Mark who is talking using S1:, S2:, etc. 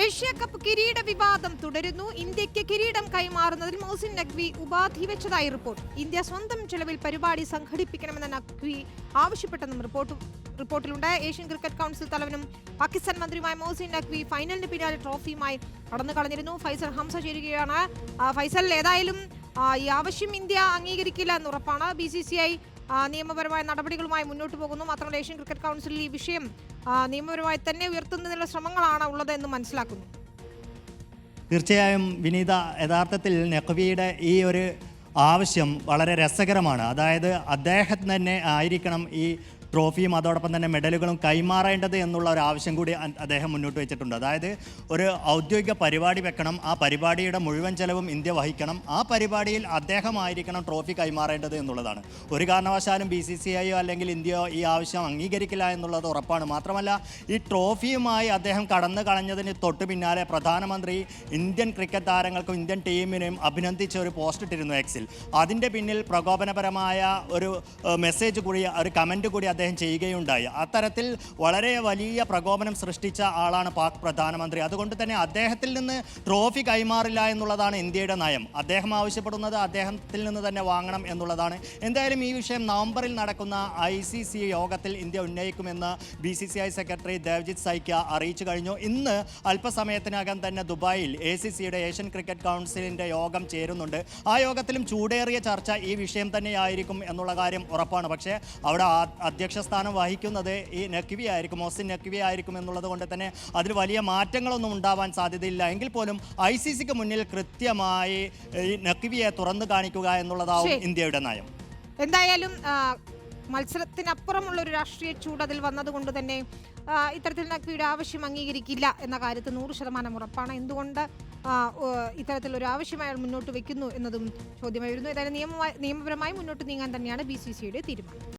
S1: Asia cup കിരീട വിവാദം തുടരുന്നു. ഇന്ത്യക്ക് കിരീടം കൈമാറുന്നതിൽ മോഹ്സിൻ നഖ്വി ഉപാധി വെച്ചതായി റിപ്പോർട്ട്. ഇന്ത്യ സ്വന്തം ചെലവിൽ പരിപാടി സംഘടിപ്പിക്കണമെന്ന് നഖ്വി ആവശ്യപ്പെട്ടെന്നും റിപ്പോർട്ടിലുണ്ട്. ഏഷ്യൻ ക്രിക്കറ്റ് കൗൺസിൽ തലവനും പാകിസ്ഥാൻ മന്ത്രിയുമായ മോഹ്സിൻ നഖ്വി ഫൈനലിന് പിന്നാലെ ട്രോഫിയുമായി കടന്നു കളഞ്ഞിരുന്നു. ഫൈസൽ ഹംസ ചേരുകയാണ്. ഫൈസൽ, ഏതായാലും ഈ ആവശ്യം ഇന്ത്യ അംഗീകരിക്കില്ല എന്നുറപ്പാണ്. BCCI നിയമപരമായ നടപടികളുമായി മുന്നോട്ട് പോകുന്നു. മാത്രമല്ല, ഏഷ്യൻ ക്രിക്കറ്റ് കൗൺസിലിൽ ഈ വിഷയം നിയമപരമായി തന്നെ ഉയർത്തുന്നതിനുള്ള ശ്രമങ്ങളാണ് ഉള്ളത് എന്ന് മനസ്സിലാക്കുന്നു.
S2: തീർച്ചയായും വിനീത, യഥാർത്ഥത്തിൽ നഖ്വിയുടെ ഈ ഒരു ആവശ്യം വളരെ രസകരമാണ്. അതായത് അദ്ദേഹം തന്നെ ആയിരിക്കണം ഈ ട്രോഫിയും അതോടൊപ്പം തന്നെ മെഡലുകളും കൈമാറേണ്ടത് എന്നുള്ള ഒരു ആവശ്യം കൂടി അദ്ദേഹം മുന്നോട്ട് വെച്ചിട്ടുണ്ട്. അതായത് ഒരു ഔദ്യോഗിക പരിപാടി വെക്കണം, ആ പരിപാടിയുടെ മുഴുവൻ ചെലവും ഇന്ത്യ വഹിക്കണം, ആ പരിപാടിയിൽ അദ്ദേഹമായിരിക്കണം ട്രോഫി കൈമാറേണ്ടത് എന്നുള്ളതാണ്. ഒരു കാരണവശാലും BCCIയോ അല്ലെങ്കിൽ ഇന്ത്യയോ ഈ ആവശ്യം അംഗീകരിക്കില്ല എന്നുള്ളത് ഉറപ്പാണ്. മാത്രമല്ല, ഈ ട്രോഫിയുമായി അദ്ദേഹം കടന്നു കളഞ്ഞതിന് തൊട്ട് പിന്നാലെ പ്രധാനമന്ത്രി ഇന്ത്യൻ ക്രിക്കറ്റ് താരങ്ങൾക്കും ഇന്ത്യൻ ടീമിനെയും അഭിനന്ദിച്ച ഒരു പോസ്റ്റ് ഇട്ടിരുന്നു എക്സിൽ. അതിൻ്റെ പിന്നിൽ പ്രകോപനപരമായ ഒരു മെസ്സേജ് കൂടി, ഒരു കമൻറ്റ് കൂടി അദ്ദേഹം ചെയ്യുകയുണ്ടായി. അത്തരത്തിൽ വളരെ വലിയ പ്രകോപനം സൃഷ്ടിച്ച ആളാണ് പാക് പ്രധാനമന്ത്രി. അതുകൊണ്ട് തന്നെ അദ്ദേഹത്തിൽ നിന്ന് ട്രോഫി കൈമാറില്ല എന്നുള്ളതാണ് ഇന്ത്യയുടെ നയം. അദ്ദേഹം ആവശ്യപ്പെടുന്നത് അദ്ദേഹത്തിൽ നിന്ന് തന്നെ വാങ്ങണം എന്നുള്ളതാണ്. എന്തായാലും ഈ വിഷയം നവംബറിൽ നടക്കുന്ന ICC യോഗത്തിൽ ഇന്ത്യ ഉന്നയിക്കുമെന്ന് BCCI സെക്രട്ടറി ദേവ്ജിത്ത് സൈക്യ അറിയിച്ചു കഴിഞ്ഞു. ഇന്ന് അല്പസമയത്തിനകം തന്നെ ദുബായിൽ ACCയുടെ ഏഷ്യൻ ക്രിക്കറ്റ് കൗൺസിലിൻ്റെ യോഗം ചേരുന്നുണ്ട്. ആ യോഗത്തിലും ചൂടേറിയ ചർച്ച ഈ വിഷയം തന്നെയായിരിക്കും എന്നുള്ള കാര്യം ഉറപ്പാണ്. പക്ഷേ അവിടെ സ്ഥാനം വഹിക്കുന്നത് ഈ നഖ്വി ആയിരിക്കും, മോഹ്സിൻ നഖ്വി ആയിരിക്കും എന്നുള്ളത് കൊണ്ട് തന്നെ അതിൽ വലിയ മാറ്റങ്ങളൊന്നും ഉണ്ടാവാൻ സാധ്യതയില്ല. എങ്കിൽ പോലും ICCക്ക് മുന്നിൽ കൃത്യമായി ഈ നഖ്വിയെ തുറന്നു കാണിക്കുക എന്നുള്ളതാവും ഇന്ത്യയുടെ നയം.
S1: എന്തായാലും മത്സരത്തിനപ്പുറമുള്ള ഒരു രാഷ്ട്രീയ ചൂട് അതിൽ വന്നതുകൊണ്ട് തന്നെ ഇത്തരത്തിൽ നഖ്വിയുടെ ആവശ്യം അംഗീകരിക്കില്ല എന്ന കാര്യത്തിൽ 100% ഉറപ്പാണ്. എന്തുകൊണ്ട് ഇത്തരത്തിലൊരു ആവശ്യം അയാൾ മുന്നോട്ട് വയ്ക്കുന്നു എന്നതും ചോദ്യമായി വരുന്നു. ഏതായാലും നിയമപരമായി മുന്നോട്ട് നീങ്ങാൻ തന്നെയാണ് BCCIയുടെ തീരുമാനം.